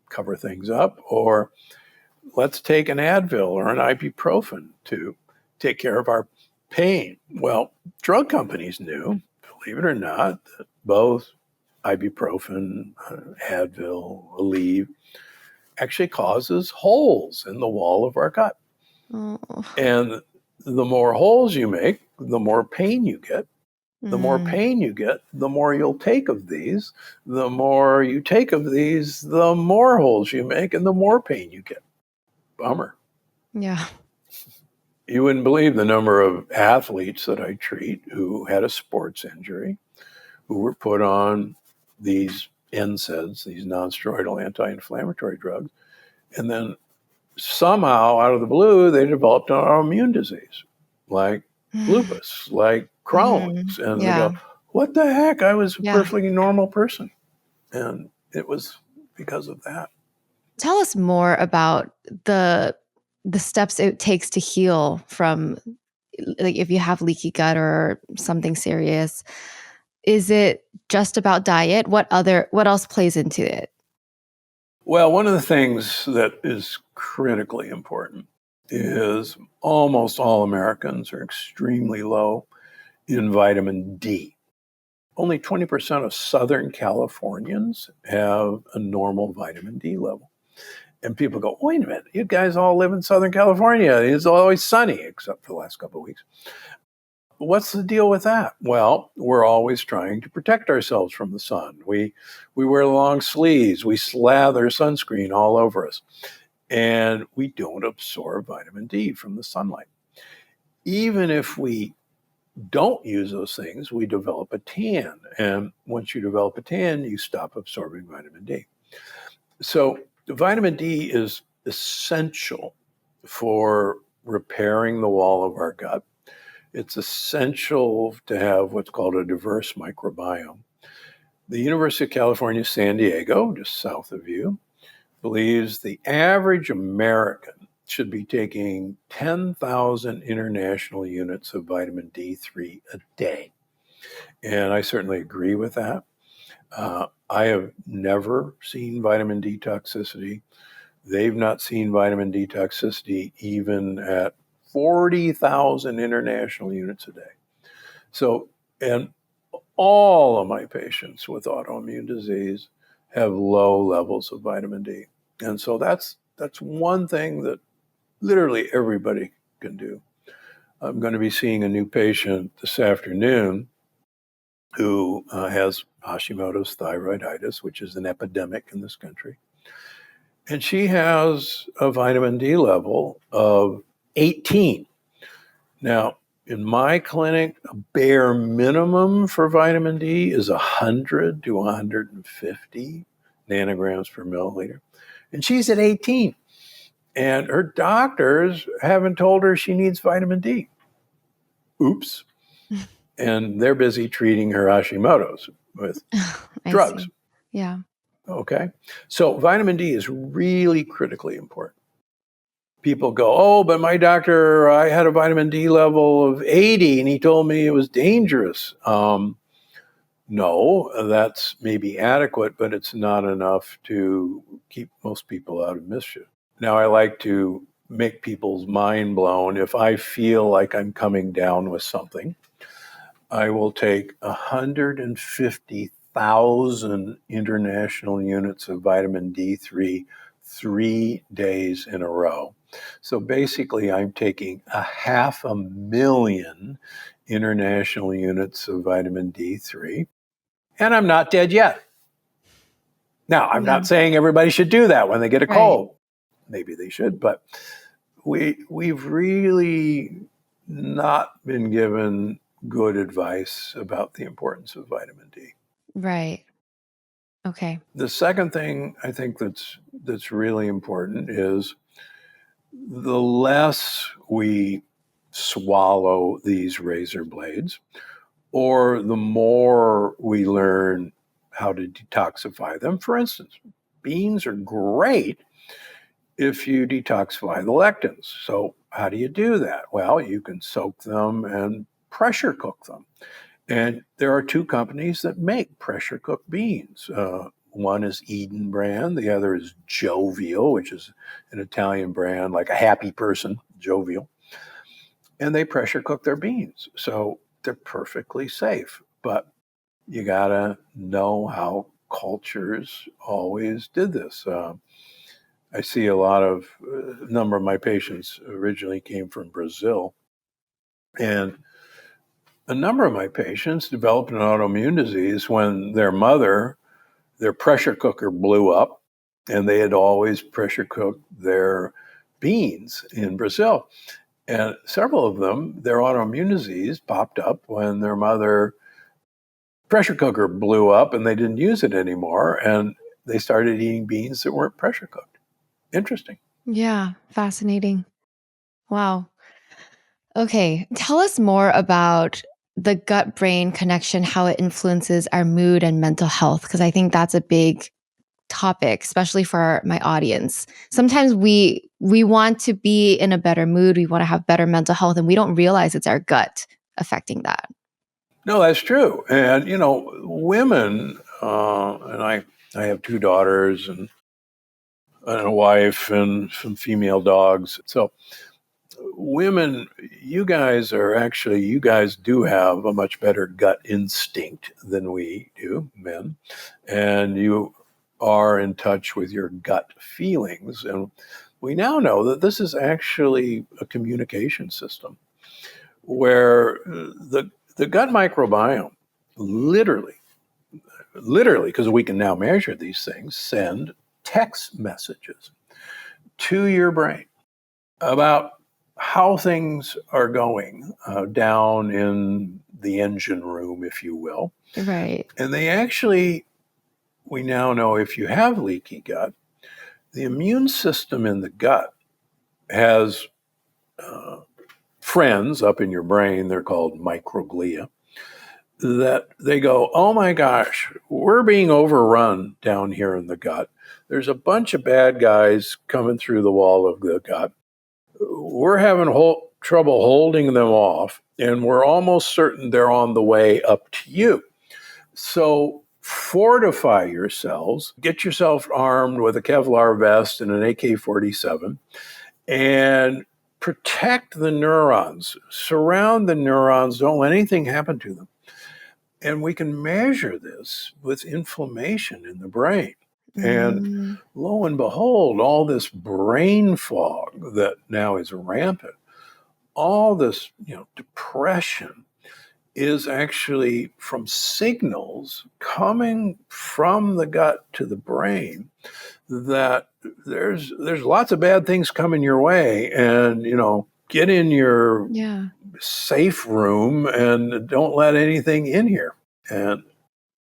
S1: cover things up. Or let's take an Advil or an ibuprofen to take care of our pain. Well, drug companies knew, believe it or not, that both ibuprofen, Advil, Aleve actually causes holes in the wall of our gut.
S2: Oh.
S1: And the more holes you make, the more pain you get. The more pain you get, the more you'll take of these. The more you take of these, the more holes you make and the more pain you get. Bummer.
S2: Yeah.
S1: You wouldn't believe the number of athletes that I treat who had a sports injury, who were put on these NSAIDs, these non-steroidal anti-inflammatory drugs, and then somehow out of the blue, they developed an autoimmune disease like lupus, like Crohn's. And they
S2: Yeah.
S1: go, what the heck? I was a
S2: Yeah.
S1: perfectly normal person. And it was because of that.
S2: Tell us more about the steps it takes to heal from, like, if you have leaky gut or something serious. Is it just about diet? What else plays into it?
S1: Well, one of the things that is critically important is almost all Americans are extremely low in vitamin D. Only 20% of Southern Californians have a normal vitamin D level. And people go, wait a minute, you guys all live in Southern California. It's always sunny, except for the last couple of weeks. What's the deal with that? Well, we're always trying to protect ourselves from the sun. We wear long sleeves. We slather sunscreen all over us. And we don't absorb vitamin D from the sunlight. Even if we don't use those things, we develop a tan. And once you develop a tan, you stop absorbing vitamin D. So vitamin D is essential for repairing the wall of our gut. It's essential to have what's called a diverse microbiome. The University of California, San Diego, just south of you, believes the average American should be taking 10,000 international units of vitamin D3 a day. And I certainly agree with that. I have never seen vitamin D toxicity. They've not seen vitamin D toxicity even at 40,000 international units a day. So, and all of my patients with autoimmune disease have low levels of vitamin D. And so that's one thing that literally everybody can do. I'm going to be seeing a new patient this afternoon who has Hashimoto's thyroiditis, which is an epidemic in this country. And she has a vitamin D level of 18. Now, in my clinic, a bare minimum for vitamin D is 100 to 150 nanograms per milliliter. And she's at 18. And her doctors haven't told her she needs vitamin D. Oops. And they're busy treating her Hashimoto's with drugs.
S2: See. Yeah.
S1: Okay. So vitamin D is really critically important. People go, oh, but my doctor, I had a vitamin D level of 80 and he told me it was dangerous. No, that's maybe adequate, but it's not enough to keep most people out of mischief. Now, I like to make people's mind blown. If I feel like I'm coming down with something, I will take 150,000 international units of vitamin D3 3 days in a row. So basically, I'm taking 500,000 international units of vitamin D3, and I'm not dead yet. Now, I'm not saying everybody should do that when they get a cold. Maybe they should, but we've really not been given good advice about the importance of vitamin D.
S2: Right. Okay.
S1: The second thing I think that's really important is the less we swallow these razor blades, or the more we learn how to detoxify them. For instance, beans are great if you detoxify the lectins. So how do you do that? Well, you can soak them and pressure cook them. And there are two companies that make pressure cooked beans. One is Eden brand. The other is Jovial, which is an Italian brand, like a happy person, Jovial. And they pressure cook their beans. So they're perfectly safe. But you got to know how cultures always did this. I see a number of my patients originally came from Brazil. And a number of my patients developed an autoimmune disease when their pressure cooker blew up, and they had always pressure cooked their beans in Brazil. And several of them, their autoimmune disease popped up when their mother pressure cooker blew up and they didn't use it anymore. And they started eating beans that weren't pressure cooked. Interesting.
S2: Yeah, fascinating. Wow. Okay, tell us more about the gut brain connection, how it influences our mood and mental health, because I think that's a big topic, especially for my audience. Sometimes we want to be in a better mood, we want to have better mental health, and we don't realize it's our gut affecting that.
S1: No, that's true. And, women, and I have two daughters and a wife and some female dogs. So women, you guys do have a much better gut instinct than we do, men. And you are in touch with your gut feelings. And we now know that this is actually a communication system where the gut microbiome literally, because we can now measure these things, send text messages to your brain about how things are going down in the engine room, if you will.
S2: Right.
S1: And we now know if you have leaky gut, the immune system in the gut has friends up in your brain, they're called microglia, that they go, oh my gosh, we're being overrun down here in the gut. There's a bunch of bad guys coming through the wall of the gut. We're having trouble holding them off, and we're almost certain they're on the way up to you. So fortify yourselves, get yourself armed with a Kevlar vest and an AK-47, and protect the neurons, surround the neurons, don't let anything happen to them. And we can measure this with inflammation in the brain. And lo and behold, all this brain fog that now is rampant, all this, depression is actually from signals coming from the gut to the brain that there's lots of bad things coming your way, and get in your safe room and don't let anything in here. And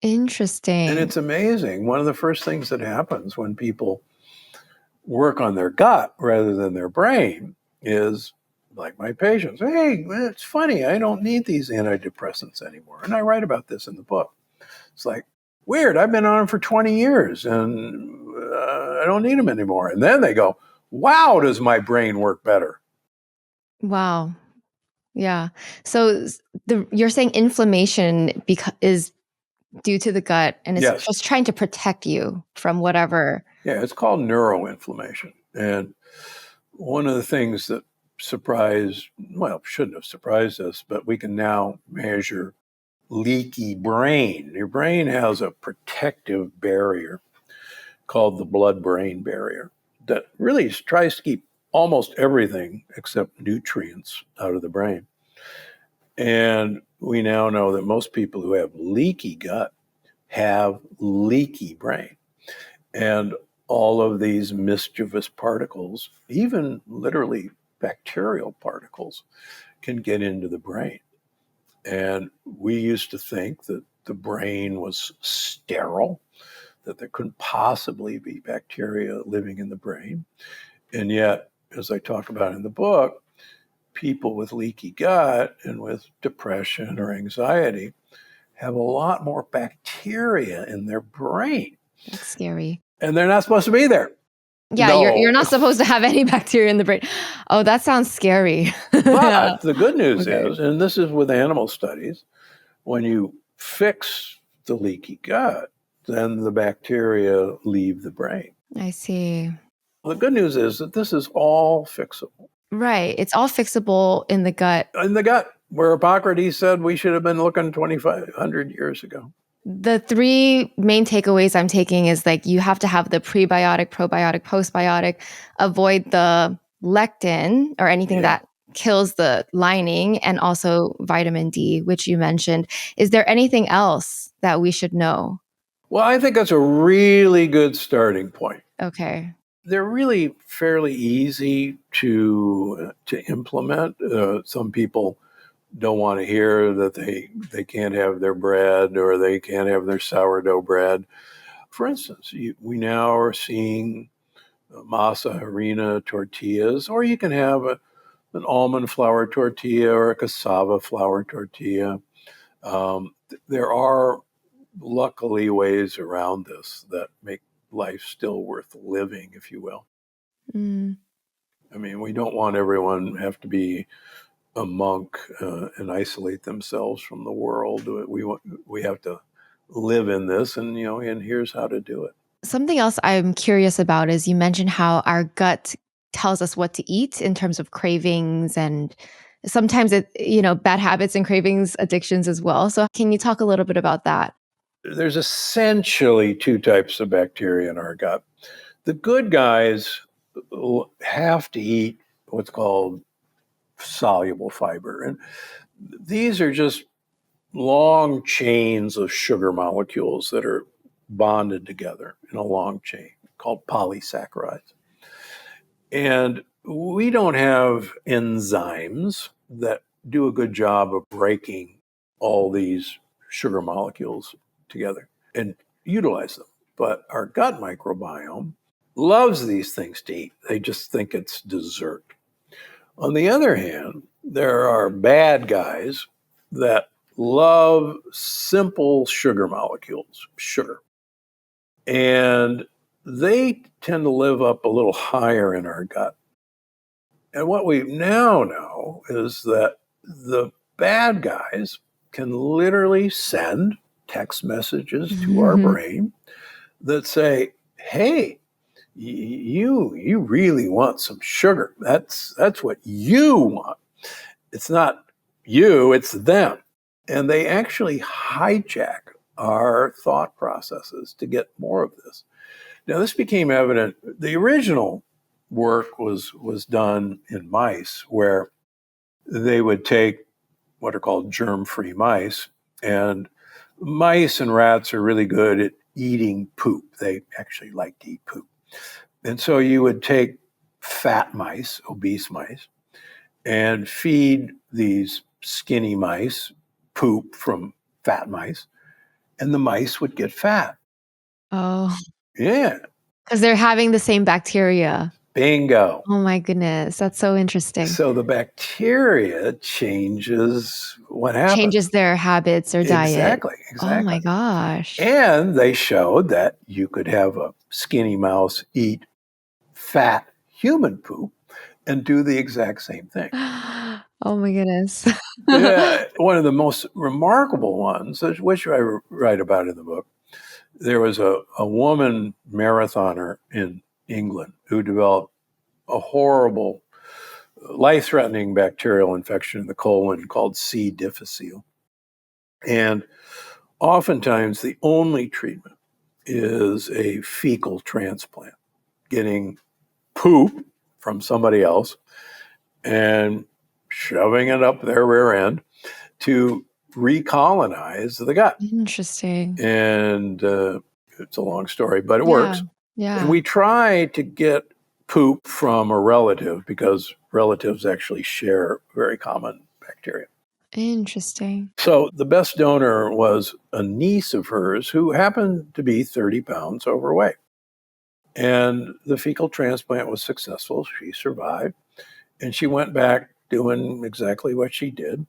S2: Interesting.
S1: it's amazing. One of the first things that happens when people work on their gut rather than their brain is, like my patients, hey, it's funny, I don't need these antidepressants anymore. And I write about this in the book. It's like, weird, I've been on them for 20 years and I don't need them anymore. And then they go, wow, does my brain work better?
S2: Wow. Yeah. So you're saying inflammation is due to the gut, and it's just trying to protect you from whatever.
S1: Yeah, it's called neuroinflammation. And one of the things that shouldn't have surprised us, but we can now measure leaky brain. Your brain has a protective barrier called the blood-brain barrier that really tries to keep almost everything except nutrients out of the brain. And we now know that most people who have leaky gut have leaky brain. And all of these mischievous particles, even literally bacterial particles, can get into the brain. And we used to think that the brain was sterile, that there couldn't possibly be bacteria living in the brain. And yet, as I talk about in the book, people with leaky gut and with depression or anxiety have a lot more bacteria in their brain.
S2: That's scary.
S1: And they're not supposed to be there.
S2: Yeah,
S1: No.
S2: you're not supposed to have any bacteria in the brain. Oh, that sounds scary.
S1: But the good news is, and this is with animal studies, when you fix the leaky gut, then the bacteria leave the brain.
S2: I see.
S1: The good news is that this is all fixable.
S2: Right. It's all fixable in the gut.
S1: In the gut, where Hippocrates said we should have been looking 2,500 years ago.
S2: The three main takeaways I'm taking is like you have to have the prebiotic, probiotic, postbiotic, avoid the lectin or anything that kills the lining, and also vitamin D, which you mentioned. Is there anything else that we should know?
S1: Well, I think that's a really good starting point.
S2: Okay.
S1: They're really fairly easy to implement. Some people don't want to hear that they can't have their bread or they can't have their sourdough bread. For instance, we now are seeing masa harina tortillas, or you can have an almond flour tortilla or a cassava flour tortilla. There are luckily ways around this that make life still worth living, if you will.
S2: Mm.
S1: I mean, we don't want everyone to have to be a monk and isolate themselves from the world. We have to live in this, and here's how to do it.
S2: Something else I'm curious about is you mentioned how our gut tells us what to eat in terms of cravings and sometimes bad habits and cravings, addictions as well. So can you talk a little bit about that?
S1: There's essentially two types of bacteria in our gut. The good guys have to eat what's called soluble fiber. And these are just long chains of sugar molecules that are bonded together in a long chain called polysaccharides. And we don't have enzymes that do a good job of breaking all these sugar molecules together and utilize them. But our gut microbiome loves these things to eat. They just think it's dessert. On the other hand, there are bad guys that love simple sugar molecules, sugar. And they tend to live up a little higher in our gut. And what we now know is that the bad guys can literally send text messages to our brain that say, hey, you really want some sugar. That's what you want. It's not you, it's them. And they actually hijack our thought processes to get more of this. Now, this became evident. The original work was done in mice, where they would take what are called germ-free mice, and mice and rats are really good at eating poop. They actually like to eat poop. And so you would take fat mice, obese mice, and feed these skinny mice poop from fat mice, and the mice would get fat.
S2: Oh,
S1: Yeah,
S2: because they're having the same bacteria.
S1: bingo.
S2: Oh my goodness, that's so interesting.
S1: So the bacteria changes what happens.
S2: Changes their habits or diet.
S1: Exactly.
S2: Oh my gosh.
S1: And they showed that you could have a skinny mouse eat fat human poop and do the exact same thing.
S2: Oh my goodness.
S1: One of the most remarkable ones, which I write about in the book, there was a woman marathoner in England who developed a horrible, life-threatening bacterial infection in the colon called C. difficile. And oftentimes the only treatment is a fecal transplant, getting poop from somebody else and shoving it up their rear end to recolonize the gut.
S2: Interesting.
S1: And it's a long story, but it works.
S2: Yeah.
S1: And we try to get poop from a relative because relatives actually share very common bacteria.
S2: Interesting.
S1: So the best donor was a niece of hers who happened to be 30 pounds overweight. And the fecal transplant was successful. She survived. And she went back doing exactly what she did.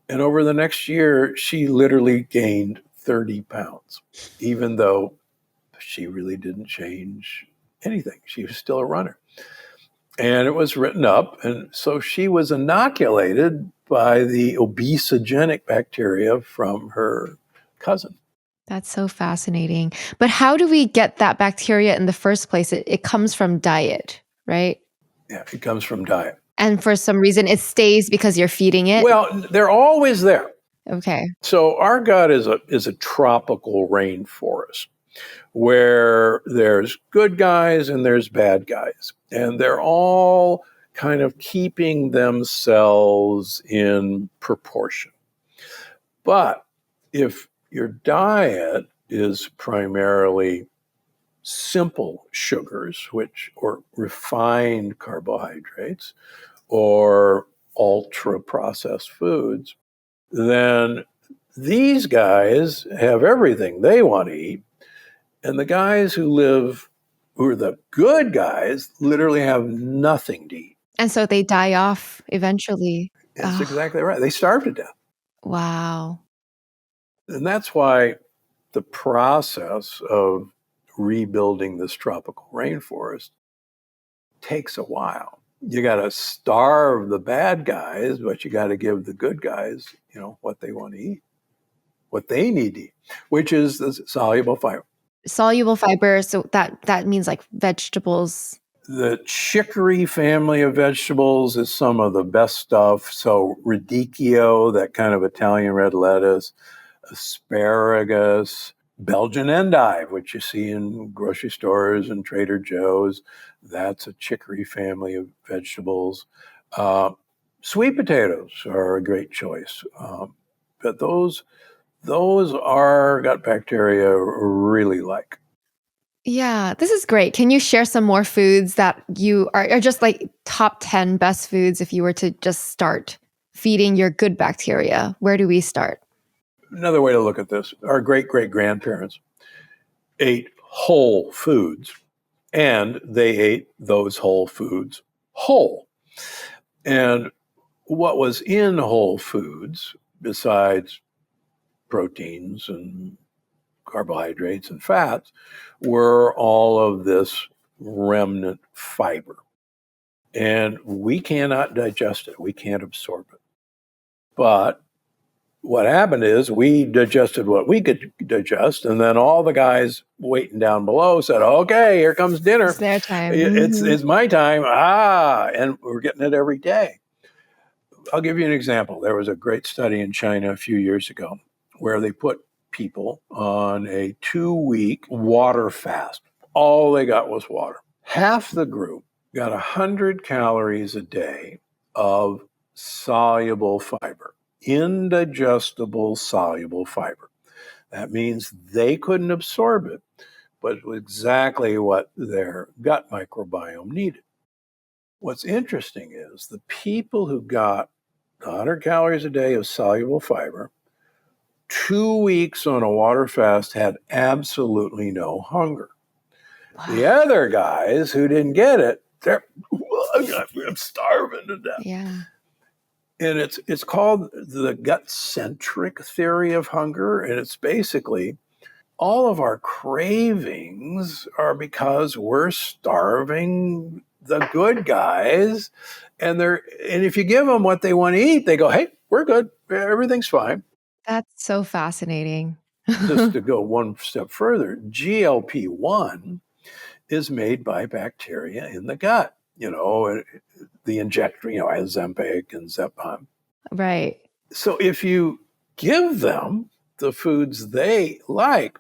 S1: And over the next year, she literally gained 30 pounds, even though she really didn't change anything. She was still a runner. And it was written up. And so she was inoculated by the obesogenic bacteria from her cousin.
S2: That's so fascinating. But how do we get that bacteria in the first place? It comes from diet, right?
S1: Yeah, it comes from diet.
S2: And for some reason, it stays because you're feeding it?
S1: Well, they're always there.
S2: Okay.
S1: So our gut is a tropical rainforest where there's good guys and there's bad guys. And they're all kind of keeping themselves in proportion. But if your diet is primarily simple sugars, or refined carbohydrates, or ultra processed foods, then these guys have everything they want to eat. And the guys who are the good guys, literally have nothing to eat.
S2: And so they die off eventually.
S1: That's
S2: Oh,
S1: exactly right. They starve to death.
S2: wow.
S1: And that's why the process of rebuilding this tropical rainforest takes a while. You got to starve the bad guys, but you got to give the good guys, what they want to eat, what they need to eat, which is the soluble fiber.
S2: Soluble fiber, so that means like vegetables.
S1: The chicory family of vegetables is some of the best stuff. So radicchio, that kind of Italian red lettuce, asparagus, Belgian endive, which you see in grocery stores and Trader Joe's. That's a chicory family of vegetables. Sweet potatoes are a great choice. But those are gut bacteria really like.
S2: Yeah, this is great. Can you share some more foods that you are just like top 10 best foods if you were to just start feeding your good bacteria? Where do we start?
S1: Another way to look at this, our great-great-grandparents ate whole foods, and they ate those whole foods whole. And what was in whole foods, besides proteins and carbohydrates and fats, were all of this remnant fiber. And we cannot digest it. We can't absorb it. But what happened is we digested what we could digest, and then all the guys waiting down below said, okay, here comes dinner.
S2: It's their time.
S1: It's my time. And we're getting it every day. I'll give you an example. There was a great study in China a few years ago where they put people on a 2-week water fast. All they got was water. Half the group got 100 calories a day of soluble fiber, indigestible soluble fiber. That means they couldn't absorb it, but it was exactly what their gut microbiome needed. What's interesting is the people who got 100 calories a day of soluble fiber, 2 weeks on a water fast, had absolutely no hunger.
S2: Wow.
S1: The other guys who didn't get it, I'm starving to death.
S2: Yeah.
S1: And it's called the gut-centric theory of hunger. And it's basically all of our cravings are because we're starving the good guys. And if you give them what they want to eat, they go, hey, we're good. Everything's fine.
S2: That's so fascinating.
S1: Just to go one step further, GLP-1 is made by bacteria in the gut. The injector, Ozempic and Zepbound.
S2: Right.
S1: So if you give them the foods they like,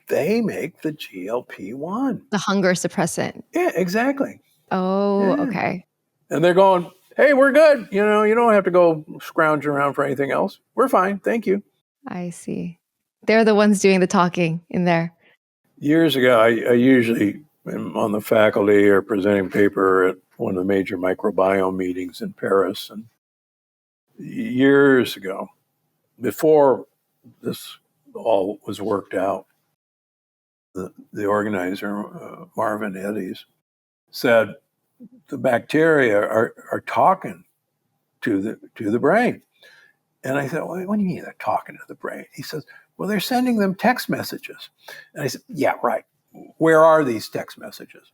S1: they make the GLP-1.
S2: The hunger suppressant.
S1: Yeah, exactly.
S2: Oh,
S1: Yeah.
S2: okay.
S1: And they're going, hey, we're good. You don't have to go scrounge around for anything else. We're fine. Thank you.
S2: I see. They're the ones doing the talking in there.
S1: Years ago, I usually am on the faculty or presenting paper at one of the major microbiome meetings in Paris. And years ago, before this all was worked out, the organizer, Marvin Eddies, said the bacteria are talking to the brain. And I said, well, what do you mean they're talking to the brain? He says, well, they're sending them text messages. And I said, yeah, right. Where are these text messages?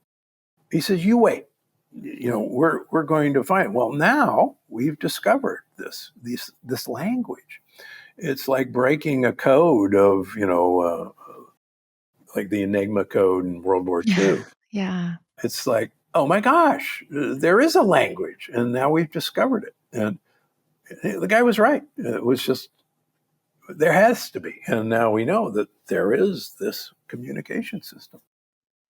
S1: He says, you wait. We're going to find. Well, now we've discovered this language. It's like breaking a code of, like the Enigma code in World War II.
S2: Yeah.
S1: It's like, oh my gosh, there is a language, and now we've discovered it. And the guy was right. It was just, there has to be. And now we know that there is this communication system.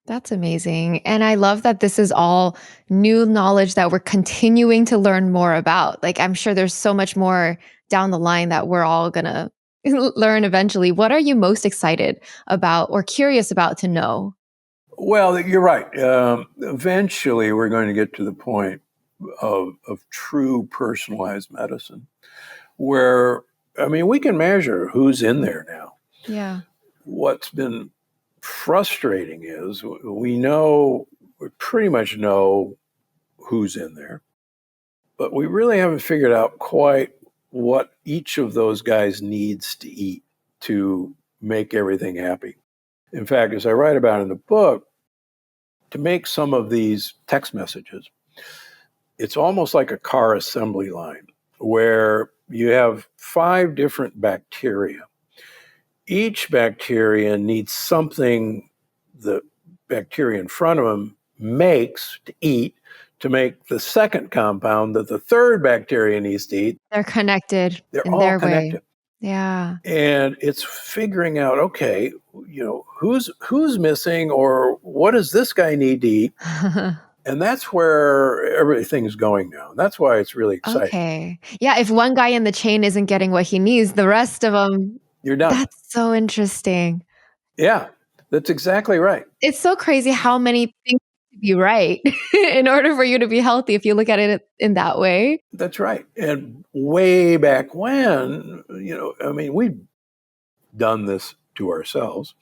S2: That's amazing. And I love that this is all new knowledge that we're continuing to learn more about. Like, I'm sure there's so much more down the line that we're all going to learn eventually. What are you most excited about or curious about to know?
S1: Well, you're right. Eventually, we're going to get to the point of true personalized medicine where I mean, we can measure who's in there now.
S2: Yeah.
S1: What's been frustrating is we pretty much know who's in there, but we really haven't figured out quite what each of those guys needs to eat to make everything happy. In fact, as I write about in the book, to make some of these text messages, it's almost like a car assembly line where you have 5 different bacteria. Each bacteria needs something the bacteria in front of them makes to eat to make the second compound that the third bacteria needs to eat.
S2: They're connected
S1: They're
S2: in
S1: all
S2: their
S1: connected.
S2: way. Yeah.
S1: And it's figuring out, okay, who's missing, or what does this guy need to eat? And that's where everything's going now. That's why it's really exciting.
S2: Okay. Yeah, if one guy in the chain isn't getting what he needs, the rest of them,
S1: You're done.
S2: that's so interesting.
S1: Yeah, that's exactly right.
S2: It's so crazy how many things to be right in order for you to be healthy if you look at it in that way.
S1: That's right. And way back when, I mean, we've done this to ourselves,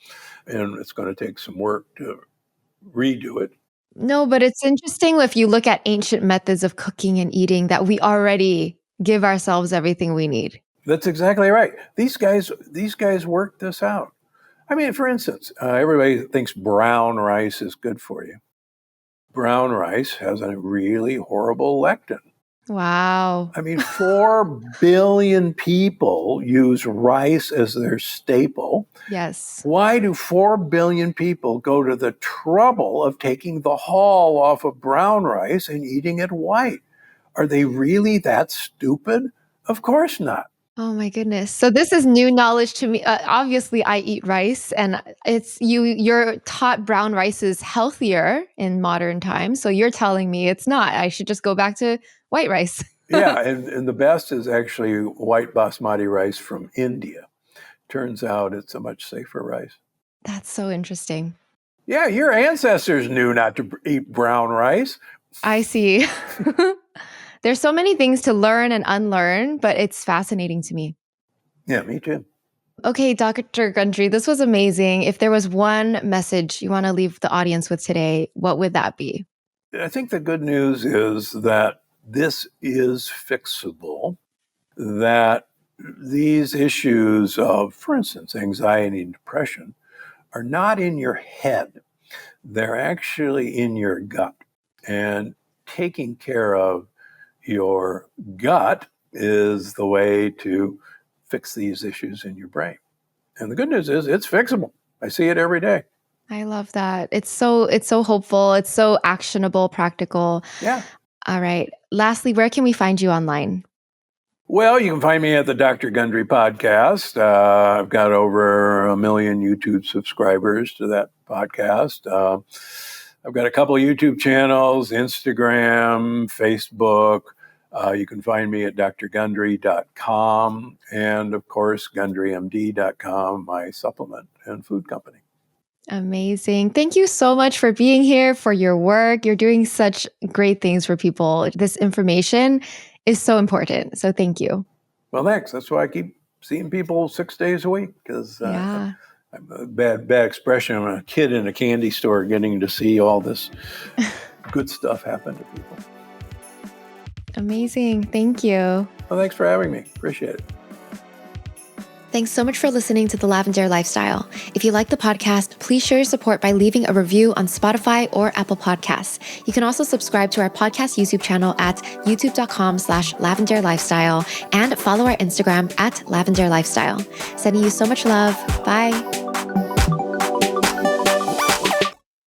S1: and it's going to take some work to redo it.
S2: No, but it's interesting if you look at ancient methods of cooking and eating that we already give ourselves everything we need.
S1: That's exactly right. These guys worked this out. I mean, for instance, everybody thinks brown rice is good for you. Brown rice has a really horrible lectin.
S2: Wow.
S1: I mean, 4 billion people use rice as their staple.
S2: Yes.
S1: Why do 4 billion people go to the trouble of taking the hull off of brown rice and eating it white? Are they really that stupid? Of course not.
S2: Oh my goodness. So this is new knowledge to me. Obviously I eat rice, and you're taught brown rice is healthier in modern times. So you're telling me it's not. I should just go back to white rice.
S1: Yeah, and the best is actually white basmati rice from India. Turns out it's a much safer rice.
S2: That's so interesting.
S1: Yeah, your ancestors knew not to eat brown rice.
S2: I see. There's so many things to learn and unlearn, but it's fascinating to me.
S1: Yeah, me too.
S2: Okay, Dr. Gundry, this was amazing. If there was one message you want to leave the audience with today, what would that be?
S1: I think the good news is that this is fixable, that these issues of, for instance, anxiety and depression are not in your head. They're actually in your gut. And taking care of your gut is the way to fix these issues in your brain. And the good news is it's fixable. I see it every day.
S2: I love that. It's so hopeful. It's so actionable, practical.
S1: Yeah.
S2: All right. Lastly, where can we find you online?
S1: Well, you can find me at the Dr. Gundry podcast. I've got over 1 million YouTube subscribers to that podcast. I've got a couple of YouTube channels, Instagram, Facebook. You can find me at drgundry.com and, of course, gundrymd.com, my supplement and food company.
S2: Amazing. Thank you so much for being here, for your work. You're doing such great things for people. This information is so important. So thank you.
S1: Well, thanks. That's why I keep seeing people 6 days a week, because I'm a bad expression. I'm a kid in a candy store getting to see all this good stuff happen to people.
S2: Amazing. Thank you.
S1: Well, thanks for having me. Appreciate it.
S2: Thanks so much for listening to The Lavendaire Lifestyle. If you like the podcast, please show your support by leaving a review on Spotify or Apple Podcasts. You can also subscribe to our podcast YouTube channel at youtube.com/Lavendaire Lifestyle and follow our Instagram at Lavendaire Lifestyle. Sending you so much love. Bye.